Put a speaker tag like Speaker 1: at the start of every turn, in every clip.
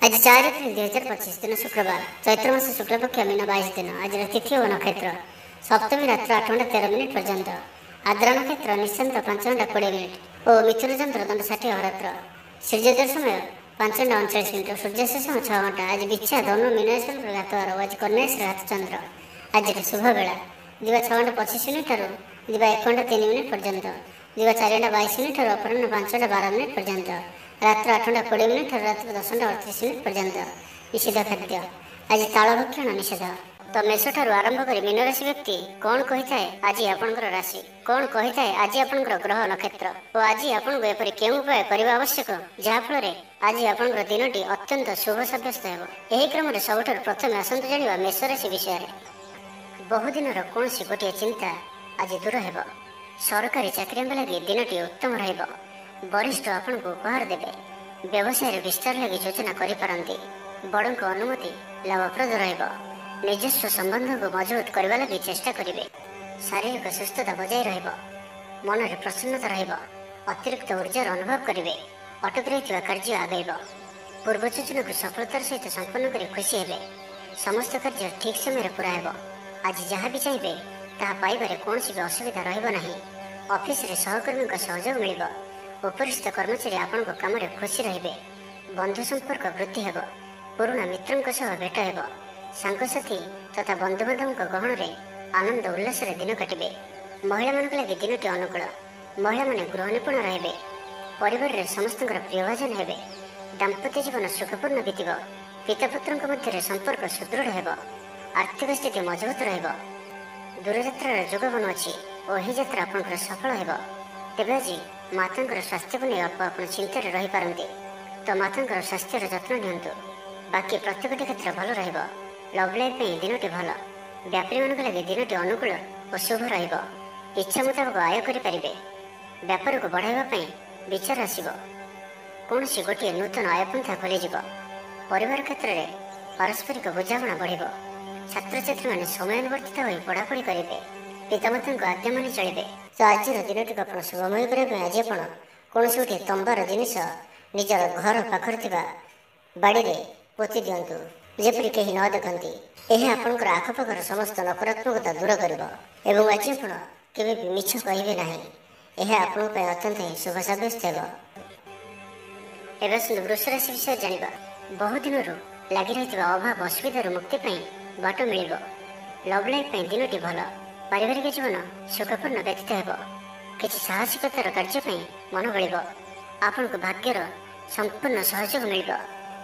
Speaker 1: आज 4 एप्रिल 2025 दिन शुक्रवार चैत्र मास शुक्लपक्ष मीन 22 दिन। आज तिथि और नक्षत्र सप्तमी रात्र 8:13 पर्यंत, आद्रा नक्षत्र निशांत 5:20 और मिथुन चंद्र दंड 60 अहोरात्र। सूर्योदय समय 5:39 सूर्यास्त समय 6 घंटा। आज बिच्छा धनु मीन घातवार। आज कन्या घात चंद्र। आज शुभ बेला दिवा 6:25 ठारू दिवा 1:03 पर्यंत, दिवा 4:22 ठारू अपराह्न 5:12 पर्यंत, रात्र 8:20 ठारू रात्र 10:38 पर्यंत। निषेध खाद्य आज ताल भक्षण निषेध। तो मेष ठारू आरंभ कर मीन राशि व्यक्ति कौन कही थाए आज आपणकर राशि, कौन कही थाए आज आपणकर ग्रह नक्षत्र और आज आपको एपरि केउं उपाय करबा आवश्यक जहाँफल आज आपणकर दिनटी अत्यंत शुभ सब्यस्त हेब। एही क्रम रे सबुठारु प्रथमे आसंतु जानिबा मेष राशि विषय। बहुदिनर कौनसी गोटे चिंता आज दूर हेब। सरकारी चाकरी लगी दिनटी उत्तम रहिब। वरिष्ठ आपन को उपहार देवे। व्यवसाय विस्तार लगी योजना करिपारंती। बड़ों को अनुमति लाभप्रद रहिब। निजस्व संबंध को मजबूत करने लगी चेष्टा करिवे। शारीरिक सुस्थता बजाय रहिब। मन में प्रसन्नता रहिब। अतिरिक्त ऊर्जार अनुभव करिवे। अटकी रहिଥିବା कार्य आगैब। पूर्व योजना को सफलतार सहित संपन्न कर खुशी हेबे। समस्त कार्य ठीक समय पूरा हेब। आज जहाँ भी चाहिए ताहा पाइबारे कौनसी भी असुविधा रहिब नाही। ऑफिस रे सहकर्मी का सहयोग मिलिब। उपरिस्थ कर्मचारी आपण काम में खुशी रहिबे। बंधु संपर्क वृद्धि हेब। पुराना मित्रों सह भेट हेब। सांगसाथी तथा बंधुबांधव गहन में आनंद उल्लास दिन काटे। महिला मान लगी दिनटी अनुकूल। महिला माने गृह निपुण रहिबे। परिवार रे समस्त प्रियभाजन हेबे। दाम्पत्य जीवन सुखपूर्ण बीतब। पितापुत्र मध्य संपर्क सुदृढ़ हेब। आर्थिक स्थिति मजबूत रहिब। दूरयात्रार जोग बनुअछि और यही यात्रा आपंकर सफल हेब। तेबे आज माता स्वास्थ्य को नहीं आप चिंतार रही पारती, तो माता स्वास्थ्यर जत्न नियंतु। बाकी प्रत्येक क्षेत्र भल रहिब। लव लाइफ दिनटी भल। व्यापारी मान लगे दिनटी अनुकूल और शुभ रहिब। इच्छा मुताबक आय करें। व्यापार को बढ़ाइबा विचार आसिब। कौन सी गोटे नूतन आयपंथा खोलीजिब। परिवार क्षेत्र में पारस्परिक बुझाणा बढ़िब। छात्र छात्री मैंने समयानुवर्तित हो पढ़ापढ़ी करेंगे। पितामाता को आज्ञा मानि चलिए। तो आज दिनटी को शुभमय करने आज आप कौन गोटे तंबार जिनिस निजर घर पाखर बाड़ी में पोति दिंतु जेपरी कहीं न देखती। यह आपंकर आखपाखर समस्त नकारात्मकता दूर कर। आज आप केवे भी मिछ कहे ना। यह आपण अत्यंत ही शुभ सब्यस्त हो। एवं वृष राशि विषय जाना। बहुत दिन लगी रही अभाव असुविधार मुक्ति बाट मिल। लव लाइफ दिनटी भल। पारिवारिक जीवन सुखपूर्ण व्यतीत हेब। किसी साहसिकतार कार्य मन बल। आपण को भाग्यर संपूर्ण सहयोग मिल।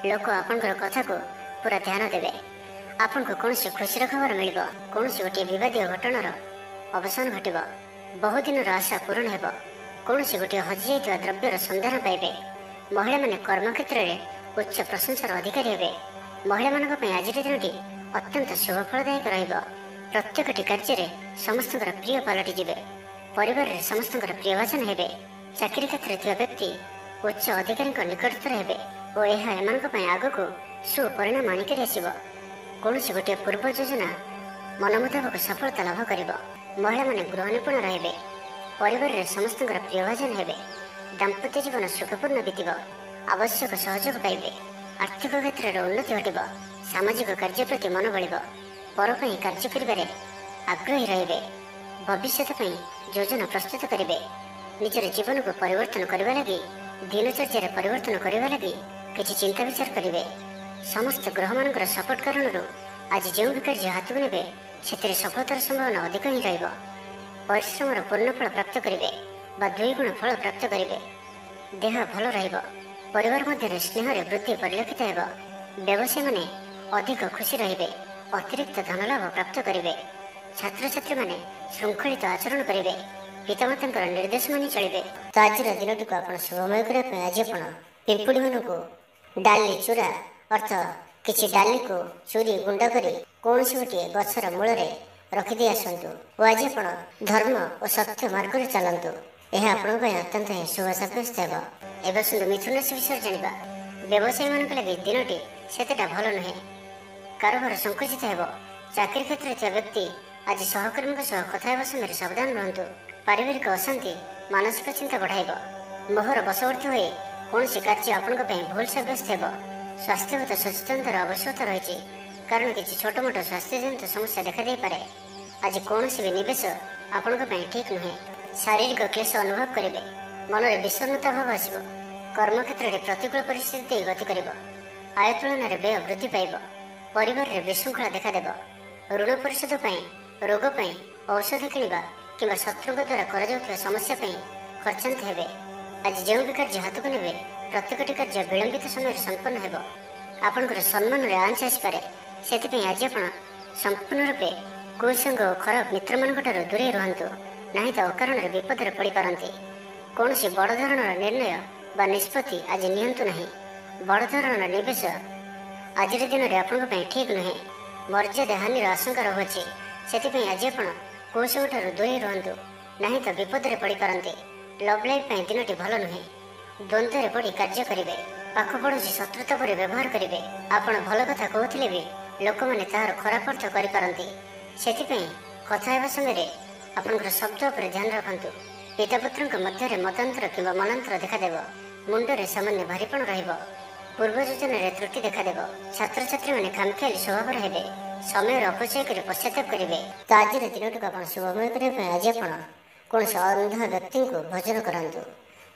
Speaker 1: लोक आपंकर कथा को पूरा ध्यान देवे। आपण को कौन खुशी खबर मिल। कौन गोटे विवादीय घटनार अवसान घटब। बहु दिन आशा पूरण हेब। कौन गोटे हजि जाइଥିବା द्रव्यर संधान पाइबे। महिला माने कर्म क्षेत्र में उच्च प्रशंसार अधिकारी हेबे। महिला मानक आज दिनटी अत्यंत शुभ फलदायक रहिब। प्रत्येकटी कार्य समस्त प्रिय पलटिजे। परिवार में समस्त प्रियभाजन हेबे। चाकरी क्षेत्र में व्यक्ति उच्च अधिकारी निकटतर हेबे और यह आग को सुपरिणाम आनिक आसब। कौन गोटे पूर्व योजना मन मुताबक सफलता लाभ कर। महिला माने गृह निपुण रहिबे। परिवार में समस्त प्रियभाजन हेबे। दाम्पत्य जीवन सुखपूर्ण बीतब। आवश्यक सहयोग पाइबे। आर्थिक क्षेत्र में उन्नति घटब। सामाजिक कार्य प्रति मन बल। पर कार्य करिबारे आग्रही रहिबे। भविष्य योजना प्रस्तुत करेंगे। निजर जीवन को परिवर्तन करने लगी दिनचर्या परिवर्तन करने लगी किसी चिंता विचार करेंगे। समस्त ग्रह मान सपोर्ट कारण आज जो भी कार्य हाथ को ने से सफलतार संभावना अधिक ही रहिब। परिश्रम पूर्ण फल प्राप्त करेंगे बा द्विगुण फल प्राप्त करेंगे। देह भल रहिब। परिवार मध्य स्नेह वृद्धि परिलक्षित हेब। व्यवसाय माने अधिक खुशी रहिबे। अतिरिक्त धन लाभ प्राप्त करेंगे। छात्र छात्री माने श्रृंखलित आचरण करेंगे। पितामाता निर्देश मानि चलिए। तो आज दिनटी को आप शुभमय करने आज आप पिंपुड़ी मान को डाली चूरा अर्थ किसी डाली को चूरी गुंड कर कौन गोटे गछर मूल रखिदे आसतु और आज आप धर्म और सत्य मार्ग में चलतु। यह आपण अत्यंत ही शुभ सब्यस्त हो। एवं मिथुन राशि विषय जाना। व्यवसायी मान लगे दिनटी सेतेटा भल नुहे। कारोबार संकुचित हेब। चाकरी क्षेत्र में व्यक्ति आज सहकर्मी कथा समय सावधान रुहतु। पारिवारिक अशांति मानसिक चिंता बढ़ाइब। मोहर बशवर्ती हो कौन कार्य आपण भूल सब्यस्त हेब। ସ୍ୱାସ୍ଥ୍ୟଗତ ସଚେତନତାର ଆବଶ୍ୟକତା ରହିଛି, କାରଣ କିଛି ଛୋଟ ମୋଟ ସ୍ୱାସ୍ଥ୍ୟଜନିତ ସମସ୍ୟା ଦେଖାଦେଇପାରେ। ଆଜି କୌଣସି ବି ନିବେଶ ଆପଣଙ୍କ ପାଇଁ ଠିକ୍ ନୁହେଁ। ଶାରୀରିକ କ୍ଲେଶ ଅନୁଭବ କରିବେ, ମନରେ ବିଷର୍ଣ୍ଣତା ଭାବ ଆସିବ, କର୍ମକ୍ଷେତ୍ରରେ ପ୍ରତିକୂଳ ପରିସ୍ଥିତି ଦେଇ ଗତି କରିବ, ଆୟ ତୁଳନାରେ ବ୍ୟୟ ବୃଦ୍ଧି ପାଇବ, ପରିବାରରେ ବିଶୃଙ୍ଖଳା ଦେଖାଦେବ, ଋଣ ପରିଶୋଧ ପାଇଁ, ରୋଗ ପାଇଁ, ଔଷଧ କିଣିବା କିମ୍ବା ଶତ୍ରୁଙ୍କ ଦ୍ୱାରା କରାଯାଉଥିବା ସମସ୍ୟା ପାଇଁ ଖର୍ଚ୍ଚାନ୍ତ ହେବେ। ଆଜି ଯେଉଁ ବି କାର୍ଯ୍ୟ ହାତକୁ ନେବେ, ପ୍ରତ୍ୟେକଟି କାର୍ଯ୍ୟ ବିଳମ୍ବିତ ସମୟରେ ସମ୍ପନ୍ନ ହେବ। ଆପଣଙ୍କର ସମ୍ମାନରେ ଆଞ୍ଚ ଆସିପାରେ, ସେଥିପାଇଁ ଆଜି ଆପଣ ସମ୍ପୂର୍ଣ୍ଣ ରୂପେ କୁସଙ୍ଗ ଓ ଖରାପ ମିତ୍ରମାନଙ୍କଠାରୁ ଦୂରେଇ ରୁହନ୍ତୁ, ନାହିଁ ତ ଅକାରଣରେ ବିପଦରେ ପଡ଼ିପାରନ୍ତି। କୌଣସି ବଡ଼ ଧରଣର ନିର୍ଣ୍ଣୟ ବା ନିଷ୍ପତ୍ତି ଆଜି ନିଅନ୍ତୁ ନାହିଁ। ବଡ଼ ଧରଣର ନିବେଶ ଆଜିର ଦିନରେ ଆପଣଙ୍କ ପାଇଁ ଠିକ୍ ନୁହେଁ। ମର୍ଯ୍ୟାଦା ହାନିର ଆଶଙ୍କା ରହୁଅଛି, ସେଥିପାଇଁ ଆଜି ଆପଣ କୁସଙ୍ଗଠାରୁ ଦୂରେଇ ରୁହନ୍ତୁ, ନାହିଁ ତ ବିପଦରେ ପଡ଼ିପାରନ୍ତି। ଲଭ୍ ଲାଇଫ୍ ପାଇଁ ଦିନଟି ଭଲ ନୁହେଁ। ଦ୍ୱନ୍ଦ୍ୱରେ ପଡ଼ି କାର୍ଯ୍ୟ କରିବେ, ପାଖ ପଡ଼ୋଶୀ ଶତ୍ରୁତା ପରି ବ୍ୟବହାର କରିବେ। ଆପଣ ଭଲ କଥା କହୁଥିଲେ ବି ଲୋକମାନେ ତାହାର ଖରାପ ଅର୍ଥ କରିପାରନ୍ତି। ସେଥିପାଇଁ କଥା ହେବା ସମୟରେ ଆପଣଙ୍କର ଶବ୍ଦ ଉପରେ ଧ୍ୟାନ ରଖନ୍ତୁ। ପିତାପୁତ୍ରଙ୍କ ମଧ୍ୟରେ ମତାନ୍ତର କିମ୍ବା ମନାନ୍ତର ଦେଖାଦେବ। ମୁଣ୍ଡରେ ସାମାନ୍ୟ ଭାରିପଣ ରହିବ। ପୂର୍ବ ଯୋଜନାରେ ତ୍ରୁଟି ଦେଖାଦେବ। ଛାତ୍ରଛାତ୍ରୀମାନେ ଖାମଖିଆଲି ସ୍ୱଭାବର ହେବେ, ସମୟର ଅପଚୟ କରି ପଶ୍ଚାତାପ କରିବେ। ତ ଆଜିର ଦିନଟିକୁ ଆପଣ ଶୁଭମୟ କରିବା ପାଇଁ ଆଜି ଆପଣ କୌଣସି ଅନ୍ଧ ବ୍ୟକ୍ତିଙ୍କୁ ଭୋଜନ କରାନ୍ତୁ।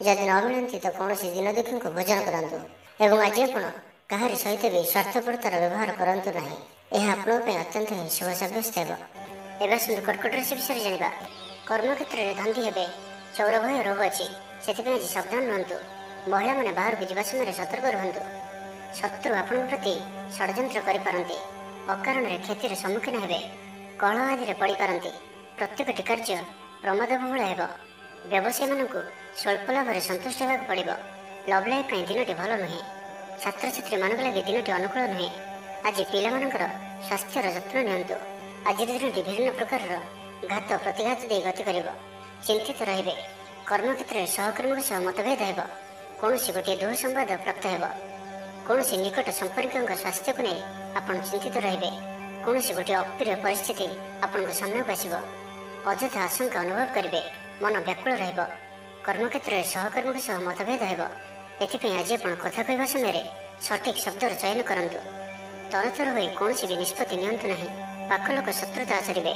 Speaker 1: ଯଦି ନ ମିଳନ୍ତି ତ କୌଣସି ଦିନଦୁଃଖୀଙ୍କୁ ଭୋଜନ କରାନ୍ତୁ। ଏବଂ ଆଜି ଆପଣ କାହାରି ସହିତ ବି ସ୍ୱାର୍ଥପରତାର ବ୍ୟବହାର କରନ୍ତୁ ନାହିଁ। ଏହା ଆପଣଙ୍କ ପାଇଁ ଅତ୍ୟନ୍ତ ହିଁ ଶୁଭ ସାବ୍ୟସ୍ତ ହେବ। ଏବେ ଆସନ୍ତୁ କର୍କଟ ରାଶି ବିଷୟରେ ଜାଣିବା। କର୍ମକ୍ଷେତ୍ରରେ ଧନ୍ଦୀ ହେବେ, ଚୌର ଭୟ ରହୁଅଛି, ସେଥିପାଇଁ ଆଜି ସାବଧାନ ରୁହନ୍ତୁ। ମହିଳାମାନେ ବାହାରକୁ ଯିବା ସମୟରେ ସତର୍କ ରୁହନ୍ତୁ। ଶତ୍ରୁ ଆପଣଙ୍କ ପ୍ରତି ଷଡ଼ଯନ୍ତ୍ର କରିପାରନ୍ତି, ଅକାରଣରେ କ୍ଷତିର ସମ୍ମୁଖୀନ ହେବେ, କଳହ ଆଦିରେ ପଡ଼ିପାରନ୍ତି। ପ୍ରତ୍ୟେକଟି କାର୍ଯ୍ୟ ପ୍ରମାଦବହୁଳ ହେବ। ବ୍ୟବସାୟୀମାନଙ୍କୁ ସ୍ୱଳ୍ପ ଲାଭରେ ସନ୍ତୁଷ୍ଟ ହେବାକୁ ପଡ଼ିବ। ଲଭ୍ ଲାଇଫ୍ ପାଇଁ ଦିନଟି ଭଲ ନୁହେଁ। ଛାତ୍ରଛାତ୍ରୀମାନଙ୍କ ଲାଗି ଦିନଟି ଅନୁକୂଳ ନୁହେଁ। ଆଜି ପିଲାମାନଙ୍କର ସ୍ୱାସ୍ଥ୍ୟର ଯତ୍ନ ନିଅନ୍ତୁ। ଆଜିର ଦିନଟି ବିଭିନ୍ନ ପ୍ରକାରର ଘାତ ପ୍ରତିଘାତ ଦେଇ ଗତି କରିବ। ଚିନ୍ତିତ ରହିବେ। କର୍ମକ୍ଷେତ୍ରରେ ସହକର୍ମୀଙ୍କ ସହ ମତଭେଦ ହେବ। କୌଣସି ଗୋଟିଏ ଦୁଃସମ୍ବାଦ ପ୍ରାପ୍ତ ହେବ। କୌଣସି ନିକଟ ସମ୍ପର୍କୀୟଙ୍କ ସ୍ୱାସ୍ଥ୍ୟକୁ ନେଇ ଆପଣ ଚିନ୍ତିତ ରହିବେ। କୌଣସି ଗୋଟିଏ ଅପ୍ରିୟ ପରିସ୍ଥିତି ଆପଣଙ୍କ ସାମ୍ନାକୁ ଆସିବ। ଅଯଥା ଆଶଙ୍କା ଅନୁଭବ କରିବେ, ମନ ବ୍ୟାକୁଳ ରହିବ। କର୍ମକ୍ଷେତ୍ରରେ ସହକର୍ମୀଙ୍କ ସହ ମତଭେଦ ହେବ। ଏଥିପାଇଁ ଆଜି ଆପଣ କଥା କହିବା ସମୟରେ ସଠିକ୍ ଶବ୍ଦର ଚୟନ କରନ୍ତୁ। ତରତର ହୋଇ କୌଣସି ବି ନିଷ୍ପତ୍ତି ନିଅନ୍ତୁ ନାହିଁ। ପାଖ ଲୋକ ଶତ୍ରୁତା ଆଚରିବେ।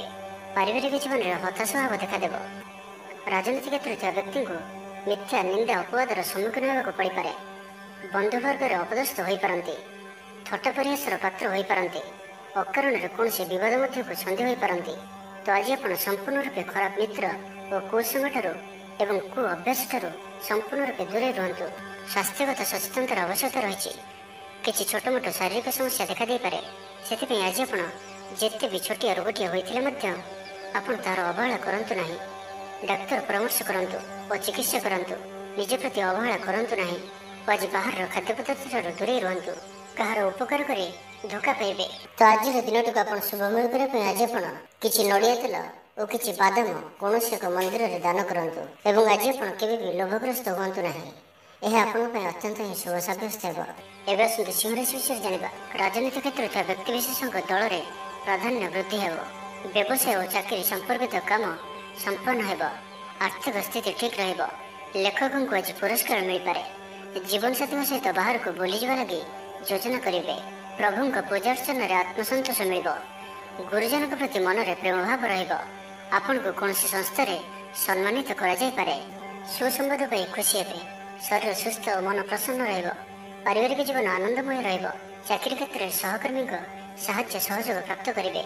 Speaker 1: ପାରିବାରିକ ଜୀବନରେ ହତାଶ ଭାବ ଦେଖାଦେବ। ରାଜନୀତି କ୍ଷେତ୍ରରେ ଥିବା ବ୍ୟକ୍ତିଙ୍କୁ ମିଥ୍ୟା ନିନ୍ଦା ଅପବାଦର ସମ୍ମୁଖୀନ ହେବାକୁ ପଡ଼ିପାରେ। ବନ୍ଧୁବର୍ଗରେ ଅପଦସ୍ଥ ହୋଇପାରନ୍ତି। ଥଟ୍ଟା ପରିହାସର ପାତ୍ର ହୋଇପାରନ୍ତି। ଅକାରଣରେ କୌଣସି ବିବାଦ ମଧ୍ୟକୁ ଛନ୍ଦି ହୋଇପାରନ୍ତି। ତ ଆଜି ଆପଣ ସମ୍ପୂର୍ଣ୍ଣ ରୂପେ ଖରାପ ମିତ୍ର ଓ କୁସଙ୍ଗଠାରୁ ଏବଂ କୁ ଅଭ୍ୟାସଠାରୁ ସମ୍ପୂର୍ଣ୍ଣ ରୂପେ ଦୂରେଇ ରୁହନ୍ତୁ। ସ୍ୱାସ୍ଥ୍ୟଗତ ସଚେତନତାର ଆବଶ୍ୟକତା ରହିଛି। କିଛି ଛୋଟ ମୋଟ ଶାରୀରିକ ସମସ୍ୟା ଦେଖାଦେଇପାରେ, ସେଥିପାଇଁ ଆଜି ଆପଣ ଯେତେ ବି ଛୋଟିଆ ରୋଗଟିଏ ହୋଇଥିଲେ ମଧ୍ୟ ଆପଣ ତାହାର ଅବହେଳା କରନ୍ତୁ ନାହିଁ। ଡାକ୍ତର ପରାମର୍ଶ କରନ୍ତୁ ଓ ଚିକିତ୍ସା କରନ୍ତୁ। ନିଜ ପ୍ରତି ଅବହେଳା କରନ୍ତୁ ନାହିଁ ଓ ଆଜି ବାହାରର ଖାଦ୍ୟପଦାର୍ଥଠାରୁ ଦୂରେଇ ରୁହନ୍ତୁ। କାହାର ଉପକାର କରି ଧୋକା ପାଇବେ। ତ ଆଜିର ଦିନଟିକୁ ଆପଣ ଶୁଭମୟ କରିବା ପାଇଁ ଆଜି ଆପଣ କିଛି ନଡ଼ିଆ ତେଲ ଓ କିଛି ବାଦାମ କୌଣସି ଏକ ମନ୍ଦିରରେ ଦାନ କରନ୍ତୁ। ଏବଂ ଆଜି ଆପଣ କେବେ ବି ଲୋଭଗ୍ରସ୍ତ ହୁଅନ୍ତୁ ନାହିଁ। ଏହା ଆପଣଙ୍କ ପାଇଁ ଅତ୍ୟନ୍ତ ହିଁ ଶୁଭ ସାବ୍ୟସ୍ତ ହେବ। ଏବେ ଆସନ୍ତୁ ସିଂହରାଶି ବିଷୟରେ ଜାଣିବା। ରାଜନୀତି କ୍ଷେତ୍ରରେ ଥିବା ବ୍ୟକ୍ତିବିଶେଷଙ୍କ ଦଳରେ ପ୍ରାଧାନ୍ୟ ବୃଦ୍ଧି ହେବ। ବ୍ୟବସାୟ ଓ ଚାକିରି ସମ୍ପର୍କିତ କାମ ସମ୍ପନ୍ନ ହେବ। ଆର୍ଥିକ ସ୍ଥିତି ଠିକ୍ ରହିବ। ଲେଖକଙ୍କୁ ଆଜି ପୁରସ୍କାର ମିଳିପାରେ। ଜୀବନସାଥୀଙ୍କ ସହିତ ବାହାରକୁ ବୁଲିଯିବା ଲାଗି ଯୋଜନା କରିବେ। ପ୍ରଭୁଙ୍କ ପୂଜାର୍ଚ୍ଚନାରେ ଆତ୍ମସନ୍ତୋଷ ମିଳିବ। ଗୁରୁଜନଙ୍କ ପ୍ରତି ମନରେ ପ୍ରେମ ଭାବ ରହିବ। ଆପଣଙ୍କୁ କୌଣସି ସଂସ୍ଥାରେ ସମ୍ମାନିତ କରାଯାଇପାରେ। ସୁସମ୍ବାଦ ପାଇ ଖୁସି ହେବେ। ଶରୀର ସୁସ୍ଥ ଓ ମନ ପ୍ରସନ୍ନ ରହିବ। ପାରିବାରିକ ଜୀବନ ଆନନ୍ଦମୟ ରହିବ। ଚାକିରି କ୍ଷେତ୍ରରେ ସହକର୍ମୀଙ୍କ ସାହାଯ୍ୟ ସହଯୋଗ ପ୍ରାପ୍ତ କରିବେ।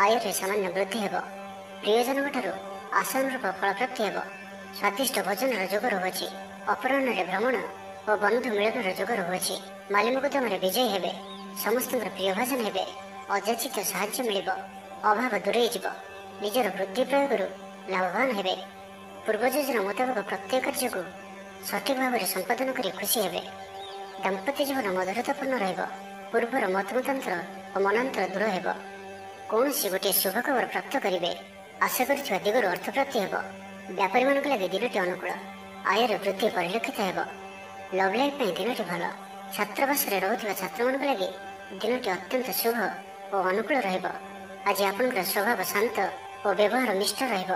Speaker 1: ଆୟରେ ସାମାନ୍ୟ ବୃଦ୍ଧି ହେବ। ପ୍ରିୟଜନଙ୍କଠାରୁ ଆଶାନୁରୂପ ଫଳପ୍ରାପ୍ତି ହେବ। ସ୍ୱାଦିଷ୍ଟ ଭୋଜନର ଯୋଗ ରହୁଅଛି। ଅପରାହ୍ନରେ ଭ୍ରମଣ ଓ ବନ୍ଧୁ ମିଳନର ଯୋଗ ରହୁଅଛି। ମାଲି ମୁକଦ୍ଦମାରେ ବିଜୟୀ ହେବେ। ସମସ୍ତଙ୍କର ପ୍ରିୟଭାଜନ ହେବେ। ଅଯାଚିତ ସାହାଯ୍ୟ ମିଳିବ। ଅଭାବ ଦୂରେଇ ଯିବ। ନିଜର ବୁଦ୍ଧି ପ୍ରୟୋଗରୁ ଲାଭବାନ ହେବେ। ପୂର୍ବ ଯୋଜନା ମୁତାବକ ପ୍ରତ୍ୟେକ କାର୍ଯ୍ୟକୁ ସଠିକ୍ ଭାବରେ ସମ୍ପାଦନ କରି ଖୁସି ହେବେ। ଦାମ୍ପତ୍ୟ ଜୀବନ ମଧୁରତାପୂର୍ଣ୍ଣ ରହିବ। ପୂର୍ବର ମତମତାନ୍ତର ଓ ମନାନ୍ତର ଦୂର ହେବ। କୌଣସି ଗୋଟିଏ ଶୁଭ ଖବର ପ୍ରାପ୍ତ କରିବେ। ଆଶା କରିଥିବା ଦିଗରୁ ଅର୍ଥପ୍ରାପ୍ତି ହେବ। ବ୍ୟାପାରୀମାନଙ୍କ ଲାଗି ଦିନଟି ଅନୁକୂଳ। ଆୟରେ ବୃଦ୍ଧି ପରିଲକ୍ଷିତ ହେବ। ଲଭ୍ ଲାଇଫ୍ ପାଇଁ ଦିନଟି ଭଲ। ଛାତ୍ରାବାସରେ ରହୁଥିବା ଛାତ୍ରମାନଙ୍କ ଲାଗି ଦିନଟି ଅତ୍ୟନ୍ତ ଶୁଭ ଓ ଅନୁକୂଳ ରହିବ। ଆଜି ଆପଣଙ୍କର ସ୍ୱଭାବ ଶାନ୍ତ ଓ ବ୍ୟବହାର ନିଷ୍ଠ ରହିବ।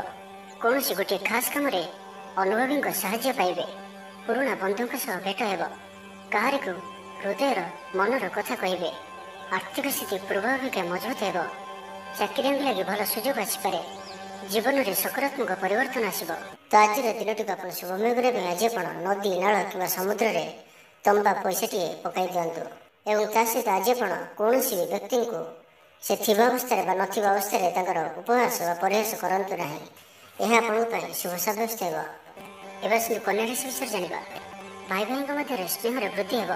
Speaker 1: କୌଣସି ଗୋଟିଏ ଖାସ୍ କାମରେ ଅନୁଭବୀଙ୍କ ସାହାଯ୍ୟ ପାଇବେ। ପୁରୁଣା ବନ୍ଧୁଙ୍କ ସହ ଭେଟ ହେବ। କାହାରିକୁ ହୃଦୟର ମନର କଥା କହିବେ। ଆର୍ଥିକ ସ୍ଥିତି ପୂର୍ବ ଅପେକ୍ଷା ମଜବୁତ ହେବ। ଚାକିରିଆଙ୍କୁ ଲାଗି ଭଲ ସୁଯୋଗ ଆସିପାରେ। ଜୀବନରେ ସକାରାତ୍ମକ ପରିବର୍ତ୍ତନ ଆସିବ। ତ ଆଜିର ଦିନଟିକୁ ଆପଣ ଶୁଭମୟ କରିବା ପାଇଁ ଆଜି ଆପଣ ନଦୀ, ନାଳ କିମ୍ବା ସମୁଦ୍ରରେ ତମ୍ବା ପଇସାଟିଏ ପକାଇ ଦିଅନ୍ତୁ। ଏବଂ ତା ସହିତ ଆଜି ଆପଣ କୌଣସି ବ୍ୟକ୍ତିଙ୍କୁ ସେ ଥିବା ଅବସ୍ଥାରେ ବା ନଥିବା ଅବସ୍ଥାରେ ତାଙ୍କର ଉପହାସ ବା ପରିହାସ କରନ୍ତୁ ନାହିଁ। ଏହା ଆପଣଙ୍କ ପାଇଁ ଶୁଭ ସାବ୍ୟସ୍ତ ହେବ। ଏବେ ଆସନ୍ତୁ କନ୍ୟା ରାଶି ବିଷୟରେ ଜାଣିବା। ଭାଇ ଭାଇଙ୍କ ମଧ୍ୟରେ ସ୍ନେହରେ ବୃଦ୍ଧି ହେବ।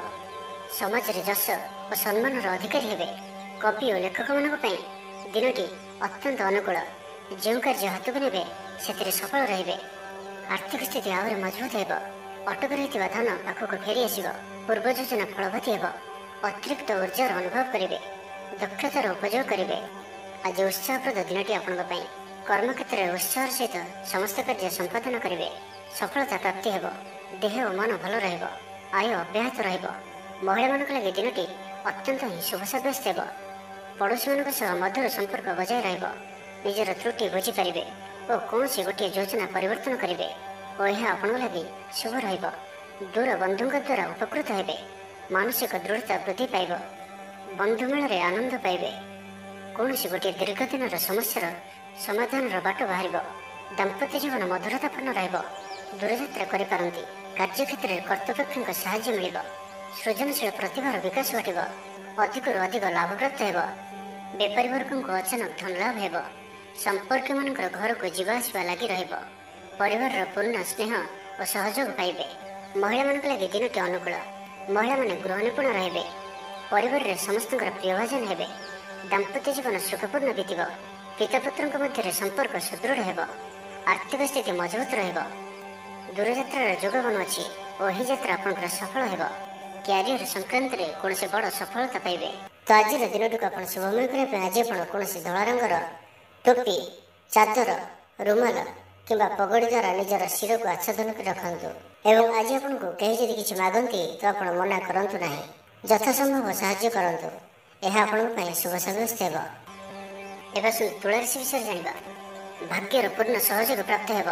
Speaker 1: ସମାଜରେ ଯଶ ଓ ସମ୍ମାନର ଅଧିକାରୀ ହେବେ। କବି ଓ ଲେଖକମାନଙ୍କ ପାଇଁ ଦିନଟି ଅତ୍ୟନ୍ତ ଅନୁକୂଳ। ଯେଉଁ କାର୍ଯ୍ୟ ହାତକୁ ନେବେ ସେଥିରେ ସଫଳ ରହିବେ। ଆର୍ଥିକ ସ୍ଥିତି ଆହୁରି ମଜବୁତ ହେବ। ଅଟକି ରହିଥିବା ଧନ ପାଖକୁ ଫେରି ଆସିବ। ପୂର୍ବ ଯୋଜନା ଫଳବତୀ ହେବ। ଅତିରିକ୍ତ ଉର୍ଜାର ଅନୁଭବ କରିବେ। ଦକ୍ଷତାର ଉପଯୋଗ କରିବେ। ଆଜି ଉତ୍ସାହପ୍ରଦ ଦିନଟି ଆପଣଙ୍କ ପାଇଁ। କର୍ମକ୍ଷେତ୍ରରେ ଉତ୍ସାହର ସହିତ ସମସ୍ତ କାର୍ଯ୍ୟ ସମ୍ପାଦନ କରିବେ। ସଫଳତା ପ୍ରାପ୍ତି ହେବ। ଦେହ ଓ ମନ ଭଲ ରହିବ। ଆୟ ଅବ୍ୟାହତ ରହିବ। ମହିଳାମାନଙ୍କ ଲାଗି ଦିନଟି ଅତ୍ୟନ୍ତ ହିଁ ଶୁଭ ସାବ୍ୟସ୍ତ ହେବ। ପଡ଼ୋଶୀମାନଙ୍କ ସହ ମଧୁର ସମ୍ପର୍କ ବଜାୟ ରହିବ। ନିଜର ତ୍ରୁଟି ବୁଝିପାରିବେ ଓ କୌଣସି ଗୋଟିଏ ଯୋଜନା ପରିବର୍ତ୍ତନ କରିବେ ଓ ଏହା ଆପଣଙ୍କ ଲାଗି ଶୁଭ ରହିବ। ଦୂର ବନ୍ଧୁଙ୍କ ଦ୍ୱାରା ଉପକୃତ ହେବେ। ମାନସିକ ଦୃଢ଼ତା ବୃଦ୍ଧି ପାଇବ। ବନ୍ଧୁମେଳରେ ଆନନ୍ଦ ପାଇବେ। କୌଣସି ଗୋଟିଏ ଦୀର୍ଘ ଦିନର ସମସ୍ୟାର ସମାଧାନର ବାଟ ବାହାରିବ। ଦାମ୍ପତ୍ୟ ଜୀବନ ମଧୁରତାପୂର୍ଣ୍ଣ ରହିବ। ଦୂରଯାତ୍ରା କରିପାରନ୍ତି। କାର୍ଯ୍ୟକ୍ଷେତ୍ରରେ କର୍ତ୍ତୃପକ୍ଷଙ୍କ ସାହାଯ୍ୟ ମିଳିବ। ସୃଜନଶୀଳ ପ୍ରତିଭାର ବିକାଶ ଘଟିବ। ଅଧିକରୁ ଅଧିକ ଲାଭପ୍ରାପ୍ତ ହେବ। ବେପାରୀ ବର୍ଗଙ୍କୁ ଅଚାନକ ଧନ ଲାଭ ହେବ। ସମ୍ପର୍କୀୟମାନଙ୍କର ଘରକୁ ଯିବା ଆସିବା ଲାଗି ରହିବ। ପରିବାରର ପୂର୍ଣ୍ଣ ସ୍ନେହ ଓ ସହଯୋଗ ପାଇବେ। ମହିଳାମାନଙ୍କ ଲାଗି ଦିନଟି ଅନୁକୂଳ। ମହିଳାମାନେ ଗୃହ ନିପୁଣ ରହିବେ। ପରିବାରରେ ସମସ୍ତଙ୍କର ପ୍ରିୟଭାଜନ ହେବେ। ଦାମ୍ପତ୍ୟ ଜୀବନ ସୁଖପୂର୍ଣ୍ଣ ବିତିବ। ପିତାପୁତ୍ରଙ୍କ ମଧ୍ୟରେ ସମ୍ପର୍କ ସୁଦୃଢ଼ ହେବ। ଆର୍ଥିକ ସ୍ଥିତି ମଜବୁତ ରହିବ। ଦୂରଯାତ୍ରାର ଯୋଗ ବନୁଅଛି ଓ ଏହି ଯାତ୍ରା ଆପଣଙ୍କର ସଫଳ ହେବ। କ୍ୟାରିୟର ସଂକ୍ରାନ୍ତରେ କୌଣସି ବଡ଼ ସଫଳତା ପାଇବେ। ତ ଆଜିର ଦିନଟିକୁ ଆପଣ ଶୁଭମୟ କରିବା ପାଇଁ ଆଜି ଆପଣ କୌଣସି ଧଳା ରଙ୍ଗର ଟୋପି, ଚାଦର, ରୁମାଲ କିମ୍ବା ପଗଡ଼ି ଦ୍ୱାରା ନିଜର ଶିରକୁ ଆଚ୍ଛାଦନ କରି ରଖନ୍ତୁ। ଏବଂ ଆଜି ଆପଣଙ୍କୁ କେହି ଯଦି କିଛି ମାଗନ୍ତି ତ ଆପଣ ମନା କରନ୍ତୁ ନାହିଁ। ଯଥାସମ୍ଭବ ସାହାଯ୍ୟ କରନ୍ତୁ। ଏହା ଆପଣଙ୍କ ପାଇଁ ଶୁଭ ସାବ୍ୟସ୍ତ ହେବ। ଏବେ ଆସନ୍ତୁ ତୁଳା ରାଶି ବିଷୟରେ ଜାଣିବା। ଭାଗ୍ୟର ପୂର୍ଣ୍ଣ ସହଯୋଗ ପ୍ରାପ୍ତ ହେବ।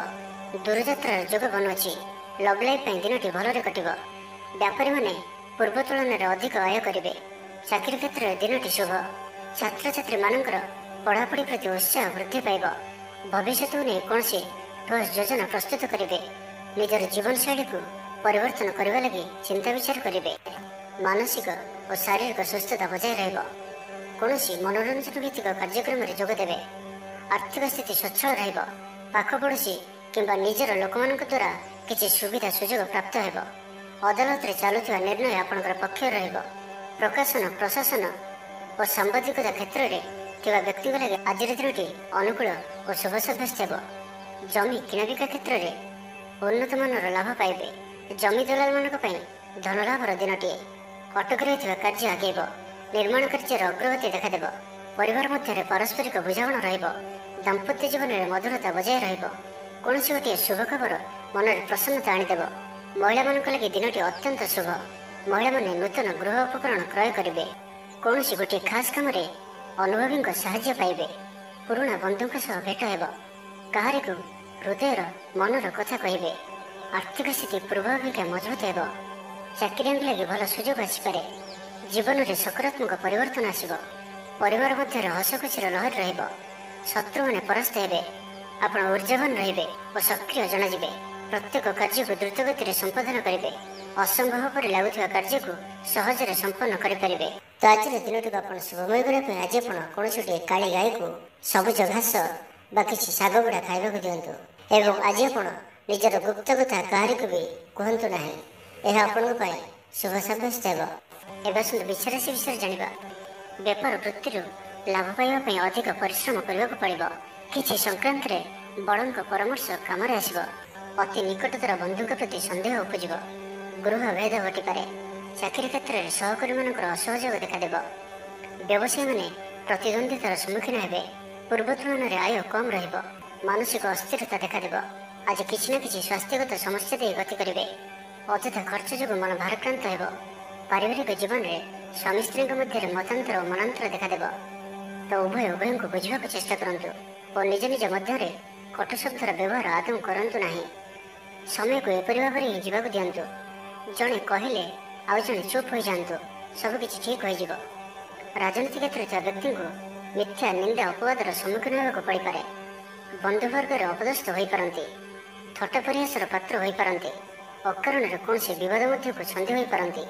Speaker 1: ଦୂରଯାତ୍ରାର ଯୋଗ ବନୁଅଛି। ଲଭ୍ ଲାଇଫ୍ ପାଇଁ ଦିନଟି ଭଲରେ କଟିବ। ବ୍ୟାପାରୀମାନେ ପୂର୍ବ ତୁଳନାରେ ଅଧିକ ଆୟ କରିବେ। ଚାକିରି କ୍ଷେତ୍ରରେ ଦିନଟି ଶୁଭ। ଛାତ୍ରଛାତ୍ରୀମାନଙ୍କର ପଢ଼ାପଢ଼ି ପ୍ରତି ଉତ୍ସାହ ବୃଦ୍ଧି ପାଇବ। ଭବିଷ୍ୟତକୁ ନେଇ କୌଣସି ଠୋସ୍ ଯୋଜନା ପ୍ରସ୍ତୁତ କରିବେ। ନିଜର ଜୀବନଶୈଳୀକୁ ପରିବର୍ତ୍ତନ କରିବା ଲାଗି ଚିନ୍ତା ବିଚାର କରିବେ। ମାନସିକ ଓ ଶାରୀରିକ ସୁସ୍ଥତା ବଜାୟ ରହିବ। କୌଣସି ମନୋରଞ୍ଜନ ଭିତ୍ତିକ କାର୍ଯ୍ୟକ୍ରମରେ ଯୋଗ ଦେବେ। ଆର୍ଥିକ ସ୍ଥିତି ସ୍ୱଚ୍ଛଳ ରହିବ। ପାଖ ପଡ଼ୋଶୀ କିମ୍ବା ନିଜର ଲୋକମାନଙ୍କ ଦ୍ୱାରା କିଛି ସୁବିଧା ସୁଯୋଗ ପ୍ରାପ୍ତ ହେବ। ଅଦାଲତରେ ଚାଲୁଥିବା ନିର୍ଣ୍ଣୟ ଆପଣଙ୍କର ପକ୍ଷରେ ରହିବ। ପ୍ରକାଶନ, ପ୍ରଶାସନ ଓ ସାମ୍ବାଦିକତା କ୍ଷେତ୍ରରେ ଥିବା ବ୍ୟକ୍ତିଙ୍କ ଲାଗି ଆଜିର ଦିନଟି ଅନୁକୂଳ ଓ ଶୁଭ ସାବ୍ୟସ୍ତ ହେବ। ଜମି କିଣାବିକା କ୍ଷେତ୍ରରେ ଉନ୍ନତମାନର ଲାଭ ପାଇବେ। ଜମି ଦଲାଲମାନଙ୍କ ପାଇଁ ଧନଲାଭର ଦିନଟିଏ। ଅଟକି ରହିଥିବା କାର୍ଯ୍ୟ ଆଗେଇବ। ନିର୍ମାଣ କାର୍ଯ୍ୟର ଅଗ୍ରଗତି ଦେଖାଦେବ। ପରିବାର ମଧ୍ୟରେ ପାରସ୍ପରିକ ବୁଝାମଣା ରହିବ। ଦାମ୍ପତ୍ୟ ଜୀବନରେ ମଧୁରତା ବଜାୟ ରହିବ। କୌଣସି ଗୋଟିଏ ଶୁଭ ଖବର ମନରେ ପ୍ରସନ୍ନତା ଆଣିଦେବ। ମହିଳାମାନଙ୍କ ଲାଗି ଦିନଟି ଅତ୍ୟନ୍ତ ଶୁଭ। ମହିଳାମାନେ ନୂତନ ଗୃହ ଉପକରଣ କ୍ରୟ କରିବେ। କୌଣସି ଗୋଟିଏ ଖାସ୍ କାମରେ ଅନୁଭବୀଙ୍କ ସାହାଯ୍ୟ ପାଇବେ। ପୁରୁଣା ବନ୍ଧୁଙ୍କ ସହ ଭେଟ ହେବ। କାହାରିକୁ ହୃଦୟର ମନର କଥା କହିବେ। ଆର୍ଥିକ ସ୍ଥିତି ପୂର୍ବ ଅପେକ୍ଷା ମଜବୁତ ହେବ। ଚାକିରିଆଙ୍କ ଲାଗି ଭଲ ସୁଯୋଗ ଆସିପାରେ। ଜୀବନରେ ସକାରାତ୍ମକ ପରିବର୍ତ୍ତନ ଆସିବ। ପରିବାର ମଧ୍ୟରେ ହସଖୁସିର ଲହରୀ ରହିବ। ଶତ୍ରୁମାନେ ପରାସ୍ତ ହେବେ। ଆପଣ ଉର୍ଜାବାନ ରହିବେ ଓ ସକ୍ରିୟ ଜଣାଯିବେ। ପ୍ରତ୍ୟେକ କାର୍ଯ୍ୟକୁ ଦ୍ରୁତଗତିରେ ସମ୍ପାଦନ କରିବେ। ଅସମ୍ଭବ ପରି ଲାଗୁଥିବା କାର୍ଯ୍ୟକୁ ସହଜରେ ସମ୍ପନ୍ନ କରିପାରିବେ। ତ ଆଜିର ଦିନଟିକୁ ଆପଣ ଶୁଭମୟ କରିବା ପାଇଁ ଆଜି ଆପଣ କୌଣସି ଗୋଟିଏ କାଳି ଗାଈକୁ ସବୁଜ ଘାସ ବା କିଛି ଶାଗ ଗୁଡ଼ା ଖାଇବାକୁ ଦିଅନ୍ତୁ। ଏବଂ ଆଜି ଆପଣ ନିଜର ଗୁପ୍ତ କଥା କାହାରିକୁ ବି କୁହନ୍ତୁ ନାହିଁ। ଏହା ଆପଣଙ୍କ ପାଇଁ ଶୁଭ ସାବ୍ୟସ୍ତ ହେବ। ଏବେ ଆସନ୍ତୁ ବୃଷ ରାଶି ବିଷୟରେ ଜାଣିବା। ବେପାର ବୃତ୍ତିରୁ ଲାଭ ପାଇବା ପାଇଁ ଅଧିକ ପରିଶ୍ରମ କରିବାକୁ ପଡ଼ିବ। କିଛି ସଂକ୍ରାନ୍ତରେ ବଡ଼ଙ୍କ ପରାମର୍ଶ କାମରେ ଆସିବ। ଅତି ନିକଟତର ବନ୍ଧୁଙ୍କ ପ୍ରତି ସନ୍ଦେହ ଉପୁଜିବ। ଗୃହ ଭେଦ ଘଟିପାରେ। ଚାକିରି କ୍ଷେତ୍ରରେ ସହକର୍ମୀମାନଙ୍କର ଅସହଯୋଗ ଦେଖାଦେବ। ବ୍ୟବସାୟୀମାନେ ପ୍ରତିଦ୍ୱନ୍ଦ୍ୱିତାର ସମ୍ମୁଖୀନ ହେବେ। ପୂର୍ବ ତୁଳନାରେ ଆୟ କମ୍ ରହିବ। ମାନସିକ ଅସ୍ଥିରତା ଦେଖାଦେବ। ଆଜି କିଛି ନା କିଛି ସ୍ୱାସ୍ଥ୍ୟଗତ ସମସ୍ୟା ଦେଇ ଗତି କରିବେ। ଅଯଥା ଖର୍ଚ୍ଚ ଯୋଗୁଁ ମନ ଭାରାକ୍ରାନ୍ତ ହେବ। ପାରିବାରିକ ଜୀବନରେ ସ୍ୱାମୀ ସ୍ତ୍ରୀଙ୍କ ମଧ୍ୟରେ ମତାନ୍ତର ଓ ମନାନ୍ତର ଦେଖାଦେବ। ତ ଉଭୟଙ୍କୁ ବୁଝିବାକୁ ଚେଷ୍ଟା କରନ୍ତୁ ଓ ନିଜ ନିଜ ମଧ୍ୟରେ କଟୁ ଶବ୍ଦର ବ୍ୟବହାର ଆଦୌ କରନ୍ତୁ ନାହିଁ। ସମୟକୁ ଏପରି ଭାବରେ ହିଁ ଯିବାକୁ ଦିଅନ୍ତୁ। ଜଣେ କହିଲେ ଆଉ ଜଣେ ଚୁପ୍ ହୋଇଯାଆନ୍ତୁ, ସବୁକିଛି ଠିକ୍ ହୋଇଯିବ। ରାଜନୀତି କ୍ଷେତ୍ରରେ ଥିବା ବ୍ୟକ୍ତିଙ୍କୁ ମିଥ୍ୟା ନିନ୍ଦା ଅପବାଦର ସମ୍ମୁଖୀନ ହେବାକୁ ପଡ଼ିପାରେ। ବନ୍ଧୁବର୍ଗରେ ଅପଦସ୍ଥ ହୋଇପାରନ୍ତି, ଥଟ୍ଟା ପରିହାସର ପାତ୍ର ହୋଇପାରନ୍ତି, ଅକାରଣରେ କୌଣସି ବିବାଦ ମଧ୍ୟକୁ ଛନ୍ଦି ହୋଇପାରନ୍ତି।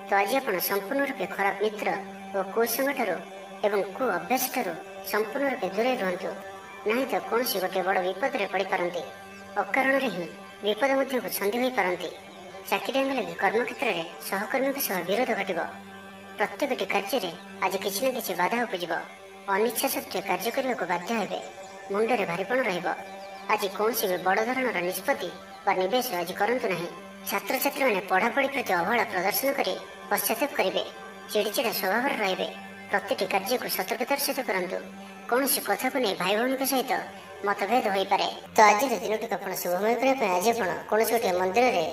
Speaker 1: ତ ଆଜି ଆପଣ ସମ୍ପୂର୍ଣ୍ଣ ରୂପେ ଖରାପ ମିତ୍ର ଓ କୁସଙ୍ଗଠାରୁ ଏବଂ କୁ ଅଭ୍ୟାସଠାରୁ ସମ୍ପୂର୍ଣ୍ଣ ରୂପେ ଦୂରେଇ ରୁହନ୍ତୁ। ନାହିଁ ତ କୌଣସି ଗୋଟିଏ ବଡ଼ ବିପଦରେ ପଡ଼ିପାରନ୍ତି। ଅକାରଣରେ ହିଁ ବିପଦ ମଧ୍ୟକୁ ଛନ୍ଦି ହୋଇପାରନ୍ତି। ଚାକିରିଆଙ୍କ ଲାଗି କର୍ମକ୍ଷେତ୍ରରେ ସହକର୍ମୀଙ୍କ ସହ ବିରୋଧ ଘଟିବ। ପ୍ରତ୍ୟେକଟି କାର୍ଯ୍ୟରେ ଆଜି କିଛି ନା କିଛି ବାଧା ଉପୁଜିବ। ଅନିଚ୍ଛା ସତ୍ତ୍ୱେ କାର୍ଯ୍ୟ କରିବାକୁ ବାଧ୍ୟ ହେବେ। ମୁଣ୍ଡରେ ଭାରିପଣ ରହିବ। ଆଜି କୌଣସି ବି ବଡ଼ ଧରଣର ନିଷ୍ପତ୍ତି ବା ନିବେଶ ଆଜି କରନ୍ତୁ ନାହିଁ। ଛାତ୍ରଛାତ୍ରୀମାନେ ପଢ଼ାପଢ଼ି ପ୍ରତି ଅବହେଳା ପ୍ରଦର୍ଶନ କରି ପଶ୍ଚାତାପ କରିବେ। ଚିଡ଼ିଚିଡ଼ା ସ୍ୱଭାବର ରହିବେ। ପ୍ରତିଟି କାର୍ଯ୍ୟକୁ ସତର୍କତାର ସହିତ କରନ୍ତୁ। କୌଣସି କଥାକୁ ନେଇ ଭାଇ ଭଉଣୀଙ୍କ ସହିତ ମତଭେଦ ହୋଇପାରେ। ତ ଆଜିର ଦିନଟିକୁ ଆପଣ ଶୁଭମୟ କରିବା ପାଇଁ ଆଜି ଆପଣ କୌଣସି ଗୋଟିଏ ମନ୍ଦିରରେ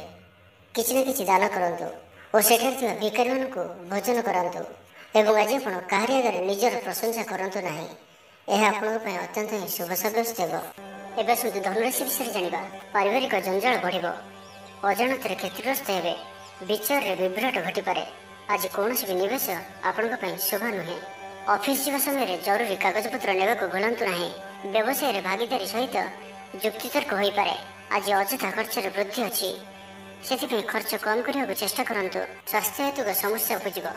Speaker 1: କିଛି ନା କିଛି ଦାନ କରନ୍ତୁ ଓ ସେଠାରେ ଥିବା ଭିକାରୀମାନଙ୍କୁ ଭୋଜନ କରାନ୍ତୁ। ଏବଂ ଆଜି ଆପଣ କାହାରି ଆଗରେ ନିଜର ପ୍ରଶଂସା କରନ୍ତୁ ନାହିଁ। ଏହା ଆପଣଙ୍କ ପାଇଁ ଅତ୍ୟନ୍ତ ହିଁ ଶୁଭ ସାବ୍ୟସ୍ତ ହେବ। ଏବେ ଆସନ୍ତୁ ଧନୁରାଶି ବିଷୟରେ ଜାଣିବା। ପାରିବାରିକ ଜଞ୍ଜାଳ ବଢ଼ିବ, ଅଜାଣତରେ କ୍ଷତିଗ୍ରସ୍ତ ହେବେ, ବିଚାରରେ ବିଭ୍ରାଟ ଘଟିପାରେ। ଆଜି କୌଣସି ବି ନିବେଶ ଆପଣଙ୍କ ପାଇଁ ଶୁଭ ନୁହେଁ। ଅଫିସ ଯିବା ସମୟରେ ଜରୁରୀ କାଗଜପତ୍ର ନେବାକୁ ଭୁଲନ୍ତୁ ନାହିଁ। ବ୍ୟବସାୟରେ ଭାଗିଦାରୀ ସହିତ ଯୁକ୍ତିତର୍କ ହୋଇପାରେ। ଆଜି ଅଯଥା ଖର୍ଚ୍ଚରେ ବୃଦ୍ଧି ଅଛି, ସେଥିପାଇଁ ଖର୍ଚ୍ଚ କମ୍ କରିବାକୁ ଚେଷ୍ଟା କରନ୍ତୁ। ସ୍ୱାସ୍ଥ୍ୟ ହେତୁକ ସମସ୍ୟା ଉପୁଜିବ,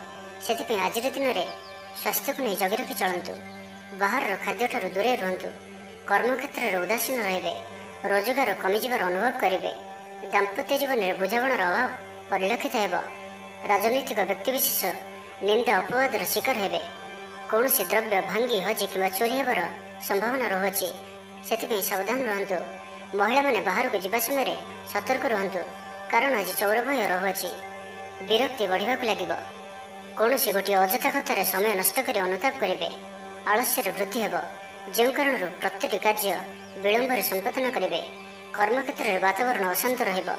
Speaker 1: ସେଥିପାଇଁ ଆଜିର ଦିନରେ ସ୍ୱାସ୍ଥ୍ୟକୁ ନେଇ ଜଗି ରଖି ଚଳନ୍ତୁ। ବାହାରର ଖାଦ୍ୟଠାରୁ ଦୂରେଇ ରୁହନ୍ତୁ। କର୍ମକ୍ଷେତ୍ରରେ ଉଦାସୀନ ରହିବେ, ରୋଜଗାର କମିଯିବାର ଅନୁଭବ କରିବେ। ଦାମ୍ପତ୍ୟ ଜୀବନରେ ବୁଝାମଣାର ଅଭାବ ପରିଲକ୍ଷିତ ହେବ। ରାଜନୈତିକ ବ୍ୟକ୍ତିବିଶେଷ ନିନ୍ଦା ଅପବାଦର ଶିକାର ହେବେ। କୌଣସି ଦ୍ରବ୍ୟ ଭାଙ୍ଗି ହଜି କିମ୍ବା ଚୋରି ହେବାର ସମ୍ଭାବନା ରହୁଅଛି, ସେଥିପାଇଁ ସାବଧାନ ରୁହନ୍ତୁ। ମହିଳାମାନେ ବାହାରକୁ ଯିବା ସମୟରେ ସତର୍କ ରୁହନ୍ତୁ, କାରଣ ଆଜି ଚୋର ଭୟ ରହୁଅଛି। ବିରକ୍ତି ବଢ଼ିବାକୁ ଲାଗିବ। କୌଣସି ଗୋଟିଏ ଅଯଥା କଥାରେ ସମୟ ନଷ୍ଟ କରି ଅନୁତାପ କରିବେ। ଆଳସ୍ୟରେ ବୃଦ୍ଧି ହେବ, ଯେଉଁ କାରଣରୁ ପ୍ରତିଟି କାର୍ଯ୍ୟ ବିଳମ୍ବରେ ସମ୍ପାଦନ କରିବେ। କର୍ମକ୍ଷେତ୍ରରେ ବାତାବରଣ ଅଶାନ୍ତ ରହିବ।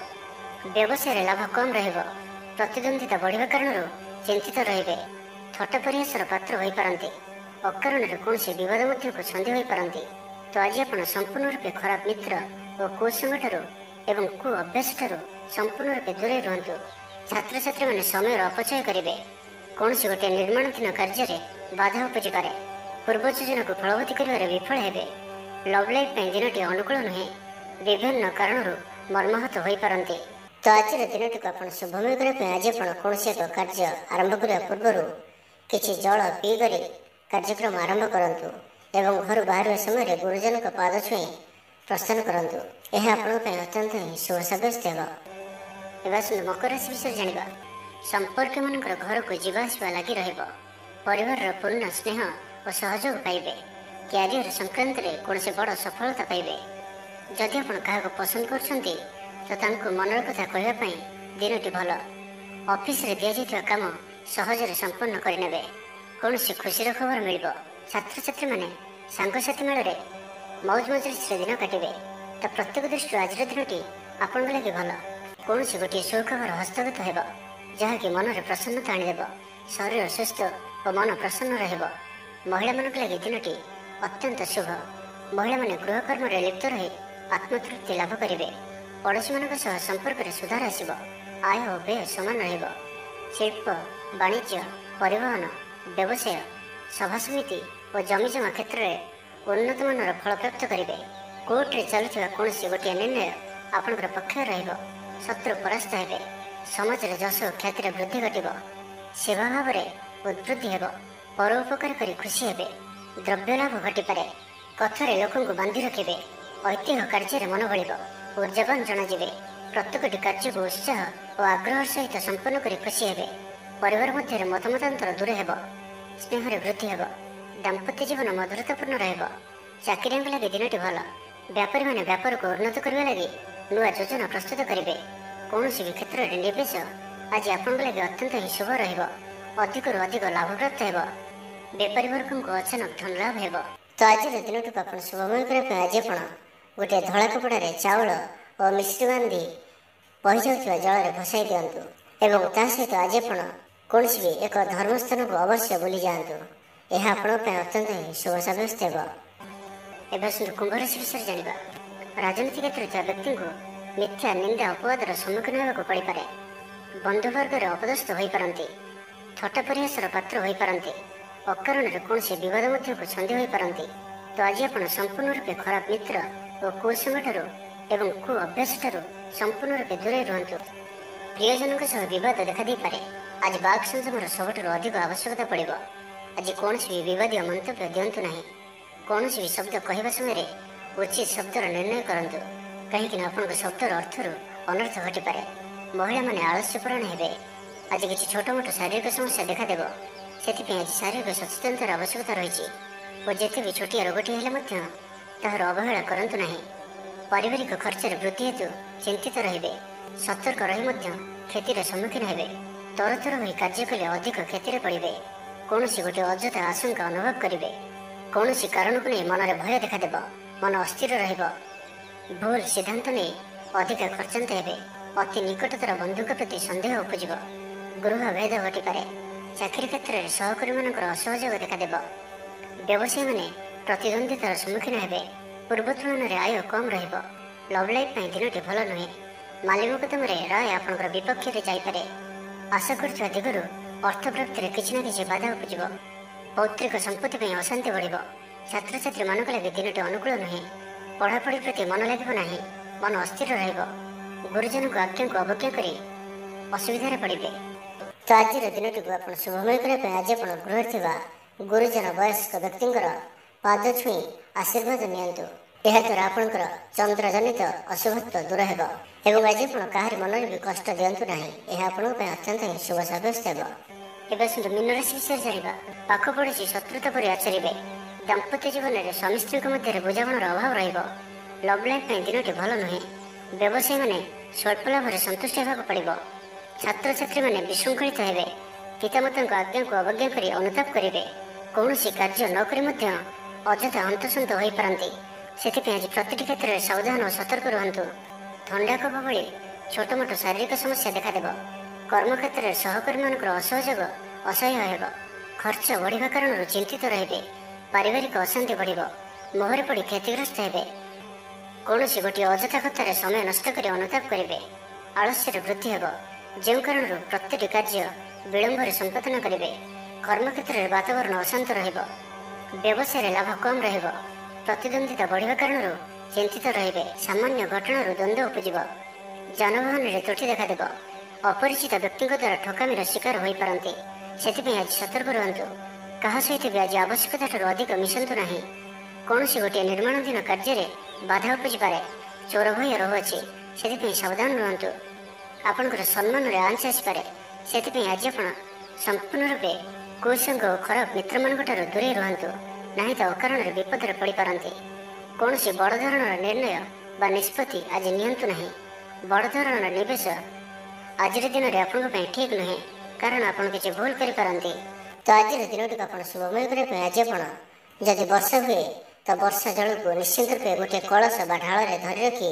Speaker 1: ବ୍ୟବସାୟରେ ଲାଭ କମ୍ ରହିବ। ପ୍ରତିଦ୍ୱନ୍ଦିତା ବଢ଼ିବା କାରଣରୁ ଚିନ୍ତିତ ରହିବେ। ଥଟ୍ଟା ପରିହାସର ପାତ୍ର ହୋଇପାରନ୍ତି। ଅକାରଣରେ କୌଣସି ବିବାଦ ମଧ୍ୟକୁ ଛନ୍ଦି ହୋଇପାରନ୍ତି। ତ ଆଜି ଆପଣ ସମ୍ପୂର୍ଣ୍ଣ ରୂପେ ଖରାପ ମିତ୍ର ଓ କୁସଙ୍ଗଠାରୁ ଏବଂ କୁ ଅଭ୍ୟାସଠାରୁ ସମ୍ପୂର୍ଣ୍ଣ ରୂପେ ଦୂରେଇ ରୁହନ୍ତୁ। ଛାତ୍ରଛାତ୍ରୀମାନେ ସମୟର ଅପଚୟ କରିବେ। କୌଣସି ଗୋଟିଏ ନିର୍ମାଣାଧୀନ କାର୍ଯ୍ୟରେ ବାଧା ଉପୁଜିପାରେ। ପୂର୍ବ ଯୋଜନାକୁ ଫଳବତୀ କରିବାରେ ବିଫଳ ହେବେ। ଲଭ୍ ଲାଇଫ୍ ପାଇଁ ଦିନଟି ଅନୁକୂଳ ନୁହେଁ। ବିଭିନ୍ନ କାରଣରୁ ମର୍ମାହତ ହୋଇପାରନ୍ତି। ତ ଆଜିର ଦିନଟିକୁ ଆପଣ ଶୁଭମୟ କରିବା ପାଇଁ ଆଜି ଆପଣ କୌଣସି ଏକ କାର୍ଯ୍ୟ ଆରମ୍ଭ କରିବା ପୂର୍ବରୁ କିଛି ଜଳ ପିଇକରି କାର୍ଯ୍ୟକ୍ରମ ଆରମ୍ଭ କରନ୍ତୁ ଏବଂ ଘରୁ ବାହାରିବା ସମୟରେ ଗୁରୁଜନଙ୍କ ପାଦ ଛୁଇଁ ପ୍ରସ୍ଥାନ କରନ୍ତୁ। ଏହା ଆପଣଙ୍କ ପାଇଁ ଅତ୍ୟନ୍ତ ହିଁ ଶୁଭ ସାବ୍ୟସ୍ତ ହେବ। ଏବେ ଆସନ୍ତୁ ମକର ରାଶି ବିଷୟରେ ଜାଣିବା। ସମ୍ପର୍କୀୟମାନଙ୍କର ଘରକୁ ଯିବା ଆସିବା ଲାଗି ରହିବ। ପରିବାରର ପୂର୍ଣ୍ଣ ସ୍ନେହ ଓ ସହଯୋଗ ପାଇବେ। କ୍ୟାରିୟର ସଂକ୍ରାନ୍ତରେ କୌଣସି ବଡ଼ ସଫଳତା ପାଇବେ। ଯଦି ଆପଣ କାହାକୁ ପସନ୍ଦ କରୁଛନ୍ତି ତ ତାଙ୍କୁ ମନର କଥା କହିବା ପାଇଁ ଦିନଟି ଭଲ। ଅଫିସରେ ଦିଆଯାଇଥିବା କାମ ସହଜରେ ସମ୍ପନ୍ନ କରିନେବେ। କୌଣସି ଖୁସିର ଖବର ମିଳିବ। ଛାତ୍ରଛାତ୍ରୀମାନେ ସାଙ୍ଗସାଥି ମେଳରେ ମୌଜ ମଜଲିସରେ ଦିନ କାଟିବେ। ତ ପ୍ରତ୍ୟେକ ଦୃଷ୍ଟିରୁ ଆଜିର ଦିନଟି ଆପଣଙ୍କ ଲାଗି ଭଲ। କୌଣସି ଗୋଟିଏ ସୁଖବର ହସ୍ତଗତ ହେବ, ଯାହାକି ମନରେ ପ୍ରସନ୍ନତା ଆଣିଦେବ। ଶରୀର ସୁସ୍ଥ ଓ ମନ ପ୍ରସନ୍ନ ରହିବ। ମହିଳାମାନଙ୍କ ଲାଗି ଦିନଟି ଅତ୍ୟନ୍ତ ଶୁଭ। ମହିଳାମାନେ ଗୃହକର୍ମରେ ଲିପ୍ତ ରହି ଆତ୍ମତୃପ୍ତି ଲାଭ କରିବେ। ପଡ଼ୋଶୀମାନଙ୍କ ସହ ସମ୍ପର୍କରେ ସୁଧାର ଆସିବ। ଆୟ ଓ ବ୍ୟୟ ସମାନ ରହିବ। ଶିଳ୍ପ, ବାଣିଜ୍ୟ, ପରିବହନ, ବ୍ୟବସାୟ, ସଭାସମିତି ଓ ଜମିଜମା କ୍ଷେତ୍ରରେ ଉନ୍ନତମାନର ଫଳପ୍ରାପ୍ତ କରିବେ। କୋର୍ଟରେ ଚାଲୁଥିବା କୌଣସି ଗୋଟିଏ ନିର୍ଣ୍ଣୟ ଆପଣଙ୍କର ପକ୍ଷରେ ରହିବ। ଶତ୍ରୁ ପରାସ୍ତ ହେବେ। ସମାଜରେ ଯଶ ଓ ଖ୍ୟାତିର ବୃଦ୍ଧି ଘଟିବ। ସେବା ଭାବରେ ଉଦ୍ବୃଦ୍ଧି ହେବ। ପରୋପକାର କରି ଖୁସି ହେବେ। ଦ୍ରବ୍ୟ ଲାଭ ଘଟିପାରେ। କଥାରେ ଲୋକଙ୍କୁ ବାନ୍ଧି ରଖିବେ। ଐତିହ୍ୟ କାର୍ଯ୍ୟରେ ମନ ବଳିବ। ଉର୍ଜାବାନ ଜଣାଯିବେ। ପ୍ରତ୍ୟେକଟି କାର୍ଯ୍ୟକୁ ଉତ୍ସାହ ଓ ଆଗ୍ରହର ସହିତ ସମ୍ପନ୍ନ କରି ଖୁସି ହେବେ। ପରିବାର ମଧ୍ୟରେ ମତମତାନ୍ତର ଦୂର ହେବ। ସ୍ନେହରେ ବୃଦ୍ଧି ହେବ। ଦାମ୍ପତ୍ୟ ଜୀବନ ମଧୁରତାପୂର୍ଣ୍ଣ ରହିବ। ଚାକିରିଆଙ୍କ ଲାଗି ଦିନଟି ଭଲ। ବ୍ୟାପାରୀମାନେ ବ୍ୟାପାରକୁ ଉନ୍ନତ କରିବା ଲାଗି ନୂଆ ଯୋଜନା ପ୍ରସ୍ତୁତ କରିବେ। କୌଣସି ବି କ୍ଷେତ୍ରରେ ନିବେଶ ଆଜି ଆପଣଙ୍କ ଲାଗି ଅତ୍ୟନ୍ତ ହିଁ ଶୁଭ ରହିବ। ଅଧିକରୁ ଅଧିକ ଲାଭପ୍ରାପ୍ତ ହେବ। ବେପାରୀ ବର୍ଗଙ୍କୁ ଅଚାନକ ଧନ ଲାଭ ହେବ। ତ ଆଜିର ଦିନଟିକୁ ଆପଣ ଶୁଭମୟ କରିବା ପାଇଁ ଆଜି ଆପଣ ଗୋଟିଏ ଧଳା କପଡ଼ାରେ ଚାଉଳ ଓ ମିଶ୍ରି ବାନ୍ଧି ବହିଯାଉଥିବା ଜଳରେ ଭସାଇ ଦିଅନ୍ତୁ ଏବଂ ତା ସହିତ ଆଜି ଆପଣ କୌଣସି ବି ଏକ ଧର୍ମସ୍ଥାନକୁ ଅବଶ୍ୟ ବୁଲି ଯାଆନ୍ତୁ। ଏହା ଆପଣଙ୍କ ପାଇଁ ଅତ୍ୟନ୍ତ ହିଁ ଶୁଭ ସାବ୍ୟସ୍ତ ହେବ। ଏବେ ଆସନ୍ତୁ କୁମ୍ଭ ରାଶି ବିଷୟରେ ଜାଣିବା। ରାଜନୀତି କ୍ଷେତ୍ରରେ ଥିବା ବ୍ୟକ୍ତିଙ୍କୁ ମିଥ୍ୟା ନିନ୍ଦା ଅପବାଦର ସମ୍ମୁଖୀନ ହେବାକୁ ପଡ଼ିପାରେ। ବନ୍ଧୁବର୍ଗରେ ଅପଦସ୍ଥ ହୋଇପାରନ୍ତି, ଥଟ୍ଟା ପରିହାସର ପାତ୍ର ହୋଇପାରନ୍ତି, ଅକାରଣରେ କୌଣସି ବିବାଦ ମଧ୍ୟକୁ ଛନ୍ଦି ହୋଇପାରନ୍ତି। ତ ଆଜି ଆପଣ ସମ୍ପୂର୍ଣ୍ଣ ରୂପେ ଖରାପ ମିତ୍ର ଓ କୁସଙ୍ଗଠାରୁ ଏବଂ କୁ ଅଭ୍ୟାସଠାରୁ ସମ୍ପୂର୍ଣ୍ଣ ରୂପେ ଦୂରେଇ ରୁହନ୍ତୁ। ପ୍ରିୟଜନଙ୍କ ସହ ବିବାଦ ଦେଖାଦେଇପାରେ। ଆଜି ବାକ୍ ସଂଯମର ସବୁଠାରୁ ଅଧିକ ଆବଶ୍ୟକତା ପଡ଼ିବ। ଆଜି କୌଣସି ବି ବିବାଦୀୟ ମନ୍ତବ୍ୟ ଦିଅନ୍ତୁ ନାହିଁ। କୌଣସି ବି ଶବ୍ଦ କହିବା ସମୟରେ ଉଚିତ ଶବ୍ଦର ନିର୍ଣ୍ଣୟ କରନ୍ତୁ, କାହିଁକି ନା ଆପଣଙ୍କ ଶବ୍ଦର ଅର୍ଥରୁ ଅନର୍ଥ ଘଟିପାରେ। ମହିଳାମାନେ ଆଳସ୍ୟପରାୟଣ ହେବେ। ଆଜି କିଛି ଛୋଟ ମୋଟ ଶାରୀରିକ ସମସ୍ୟା ଦେଖାଦେବ। ସେଥିପାଇଁ ଆଜି ଶାରୀରିକ ସଚେତନତାର ଆବଶ୍ୟକତା ରହିଛି ଓ ଯେତେ ବି ଛୋଟିଆ ରୋଗଟିଏ ହେଲେ ମଧ୍ୟ ତାହାର ଅବହେଳା କରନ୍ତୁ ନାହିଁ। ପାରିବାରିକ ଖର୍ଚ୍ଚରେ ବୃଦ୍ଧି ହେତୁ ଚିନ୍ତିତ ରହିବେ। ସତର୍କ ରହି ମଧ୍ୟ କ୍ଷତିର ସମ୍ମୁଖୀନ ହେବେ। ତରତର ହୋଇ କାର୍ଯ୍ୟ କଲେ ଅଧିକ କ୍ଷତିରେ ପଡ଼ିବେ। କୌଣସି ଗୋଟିଏ ଅଯଥା ଆଶଙ୍କା ଅନୁଭବ କରିବେ। କୌଣସି କାରଣକୁ ନେଇ ମନରେ ଭୟ ଦେଖାଦେବ। ମନ ଅସ୍ଥିର ରହିବ। ଭୁଲ ସିଦ୍ଧାନ୍ତ ନେଇ ଅଧିକା ଖର୍ଚ୍ଚାନ୍ତ ହେବେ। ଅତି ନିକଟତର ବନ୍ଧୁଙ୍କ ପ୍ରତି ସନ୍ଦେହ ଉପୁଜିବ। ଗୃହ ଭେଦ ଘଟିପାରେ। ଚାକିରି କ୍ଷେତ୍ରରେ ସହକର୍ମୀମାନଙ୍କର ଅସହଯୋଗ ଦେଖାଦେବ। ବ୍ୟବସାୟୀମାନେ ପ୍ରତିଦ୍ୱନ୍ଦ୍ୱିତାର ସମ୍ମୁଖୀନ ହେବେ। ପୂର୍ବ ତୁଳନାରେ ଆୟ କମ୍ ରହିବ। ଲଭ୍ ଲାଇଫ୍ ପାଇଁ ଦିନଟି ଭଲ ନୁହେଁ। ମାଲି ମୋକଦ୍ଦମାରେ ରାୟ ଆପଣଙ୍କର ବିପକ୍ଷରେ ଯାଇପାରେ। ଆଶା କରୁଥିବା ଦିଗରୁ ଅର୍ଥ ପ୍ରାପ୍ତିରେ କିଛି ନା କିଛି ବାଧା ଉପୁଜିବ। ପୌତ୍ରିକ ସମ୍ପତ୍ତି ପାଇଁ ଅଶାନ୍ତି ବଢ଼ିବ। ଛାତ୍ରଛାତ୍ରୀମାନଙ୍କ ଲାଗି ଦିନଟି ଅନୁକୂଳ ନୁହେଁ। ପଢ଼ାପଢ଼ି ପ୍ରତି ମନ ଲାଗିବ ନାହିଁ। ମନ ଅସ୍ଥିର ରହିବ। ଗୁରୁଜନଙ୍କ ଆଜ୍ଞାକୁ ଅବଜ୍ଞା କରି ଅସୁବିଧାରେ ପଡ଼ିବେ। ତ ଆଜିର ଦିନଟିକୁ ଆପଣ ଶୁଭମୟ କରିବା ପାଇଁ ଆଜି ଆପଣ ଗୃହରେ ଥିବା ଗୁରୁଜନ ବୟସ୍କ ବ୍ୟକ୍ତିଙ୍କର ପାଦ ଛୁଇଁ ଆଶୀର୍ବାଦ ନିଅନ୍ତୁ। ଏହାଦ୍ୱାରା ଆପଣଙ୍କର ଚନ୍ଦ୍ରଜନିତ ଅଶୁଭତ୍ୱ ଦୂର ହେବ ଏବଂ ଆଜି ଆପଣ କାହାରି ମନରେ ବି କଷ୍ଟ ଦିଅନ୍ତୁ ନାହିଁ। ଏହା ଆପଣଙ୍କ ପାଇଁ ଅତ୍ୟନ୍ତ ହିଁ ଶୁଭ ସାବ୍ୟସ୍ତ ହେବ। ଏବେ ଆସନ୍ତୁ ମୀନ ରାଶି ବିଷୟରେ ଜାଣିବା। ପାଖ ପଡ଼ୋଶୀ ଶତ୍ରୁତା ପରି ଆଚରିବେ। ଦାମ୍ପତ୍ୟ ଜୀବନରେ ସ୍ୱାମୀ ସ୍ତ୍ରୀଙ୍କ ମଧ୍ୟରେ ବୁଝାମଣାର ଅଭାବ ରହିବ। ଲଭ୍ ଲାଇଫ୍ ପାଇଁ ଦିନଟି ଭଲ ନୁହେଁ। ବ୍ୟବସାୟୀମାନେ ସ୍ୱଳ୍ପ ଲାଭରେ ସନ୍ତୁଷ୍ଟ ହେବାକୁ ପଡ଼ିବ। ଛାତ୍ରଛାତ୍ରୀମାନେ ବିଶୃଙ୍ଖଳିତ ହେବେ। ପିତାମାତାଙ୍କ ଆଜ୍ଞାକୁ ଅବଜ୍ଞା କରି ଅନୁତାପ କରିବେ। କୌଣସି କାର୍ଯ୍ୟ ନ କରି ମଧ୍ୟ ଅଯଥା ହନ୍ତସନ୍ତ ହୋଇପାରନ୍ତି। ସେଥିପାଇଁ ଆଜି ପ୍ରତିଟି କ୍ଷେତ୍ରରେ ସାବଧାନ ଓ ସତର୍କ ରୁହନ୍ତୁ। ଥଣ୍ଡା କଫ ଭଳି ଛୋଟ ମୋଟ ଶାରୀରିକ ସମସ୍ୟା ଦେଖାଦେବ। କର୍ମକ୍ଷେତ୍ରରେ ସହକର୍ମୀମାନଙ୍କର ଅସହଯୋଗ ଅସହ୍ୟ ହେବ। ଖର୍ଚ୍ଚ ବଢ଼ିବା କାରଣରୁ ଚିନ୍ତିତ ରହିବେ। ପାରିବାରିକ ଅଶାନ୍ତି ବଢ଼ିବ। ମୋହରେ ପଡ଼ି କ୍ଷତିଗ୍ରସ୍ତ ହେବେ। କୌଣସି ଗୋଟିଏ ଅଯଥା କଥାରେ ସମୟ ନଷ୍ଟ କରି ଅନୁତାପ କରିବେ। ଆଳସ୍ୟରେ ବୃଦ୍ଧି ହେବ, ଯେଉଁ କାରଣରୁ ପ୍ରତ୍ୟେକଟି କାର୍ଯ୍ୟ ବିଳମ୍ବରେ ସମ୍ପାଦନ କରିବେ। କର୍ମକ୍ଷେତ୍ରରେ ବାତାବରଣ ଅଶାନ୍ତ ରହିବ। ବ୍ୟବସାୟରେ ଲାଭ କମ୍ ରହିବ। ପ୍ରତିଦ୍ୱନ୍ଦ୍ୱିତା ବଢ଼ିବା କାରଣରୁ ଚିନ୍ତିତ ରହିବେ। ସାମାନ୍ୟ ଘଟଣାରୁ ଦ୍ୱନ୍ଦ୍ୱ ଉପୁଜିବ। ଯାନବାହନରେ ତ୍ରୁଟି ଦେଖାଦେବ। ଅପରିଚିତ ବ୍ୟକ୍ତିଙ୍କ ଦ୍ୱାରା ଠକାମିର ଶିକାର ହୋଇପାରନ୍ତି। ସେଥିପାଇଁ ଆଜି ସତର୍କ ରୁହନ୍ତୁ। କାହା ସହିତ ବି ଆଜି ଆବଶ୍ୟକତାଠାରୁ ଅଧିକ ମିଶନ୍ତୁ ନାହିଁ। କୌଣସି ଗୋଟିଏ ନିର୍ମାଣାଧୀନ କାର୍ଯ୍ୟରେ ବାଧା ଉପୁଜିପାରେ। ଚୋର ଭୟ ରହୁଅଛି, ସେଥିପାଇଁ ସାବଧାନ ରୁହନ୍ତୁ। ଆପଣଙ୍କର ସମ୍ମାନରେ ଆଞ୍ଚ ଆସିପାରେ। ସେଥିପାଇଁ ଆଜି ଆପଣ ସମ୍ପୂର୍ଣ୍ଣ ରୂପେ କୁସଙ୍ଗ ଓ ଖରାପ ମିତ୍ରମାନଙ୍କଠାରୁ ଦୂରେଇ ରୁହନ୍ତୁ, ନାହିଁ ତ ଅକାରଣରେ ବିପଦରେ ପଡ଼ିପାରନ୍ତି। କୌଣସି ବଡ଼ ଧରଣର ନିର୍ଣ୍ଣୟ ବା ନିଷ୍ପତ୍ତି ଆଜି ନିଅନ୍ତୁ ନାହିଁ। ବଡ଼ ଧରଣର ନିବେଶ ଆଜିର ଦିନରେ ଆପଣଙ୍କ ପାଇଁ ଠିକ୍ ନୁହେଁ, କାରଣ ଆପଣ କିଛି ଭୁଲ କରିପାରନ୍ତି। ତ ଆଜିର ଦିନଟିକୁ ଆପଣ ଶୁଭମୟ କରିବା ପାଇଁ ଆଜି ଆପଣ ଯଦି ବର୍ଷା ହୁଏ ତ ବର୍ଷା ଜଳକୁ ନିଶ୍ଚିନ୍ତ ରୂପେ ଗୋଟିଏ କଳସ ବା ଢାଳରେ ଧରି ରଖି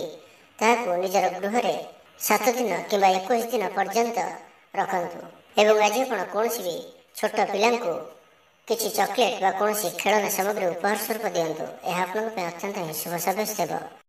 Speaker 1: ତାହାକୁ ନିଜର ଗୃହରେ 7 ଦିନ କିମ୍ବା 21 ଦିନ ପର୍ଯ୍ୟନ୍ତ ରଖନ୍ତୁ। ଏବଂ ଆଜି ଆପଣ କୌଣସି ବି ଛୋଟ ପିଲାଙ୍କୁ କିଛି ଚକୋଲେଟ୍ ବା କୌଣସି ଖେଳନା ସାମଗ୍ରୀ ଉପହାର ସ୍ୱରୂପ ଦିଅନ୍ତୁ। ଏହା ଆପଣଙ୍କ ପାଇଁ ଅତ୍ୟନ୍ତ ହିଁ ଶୁଭ ସାବ୍ୟସ୍ତ ହେବ।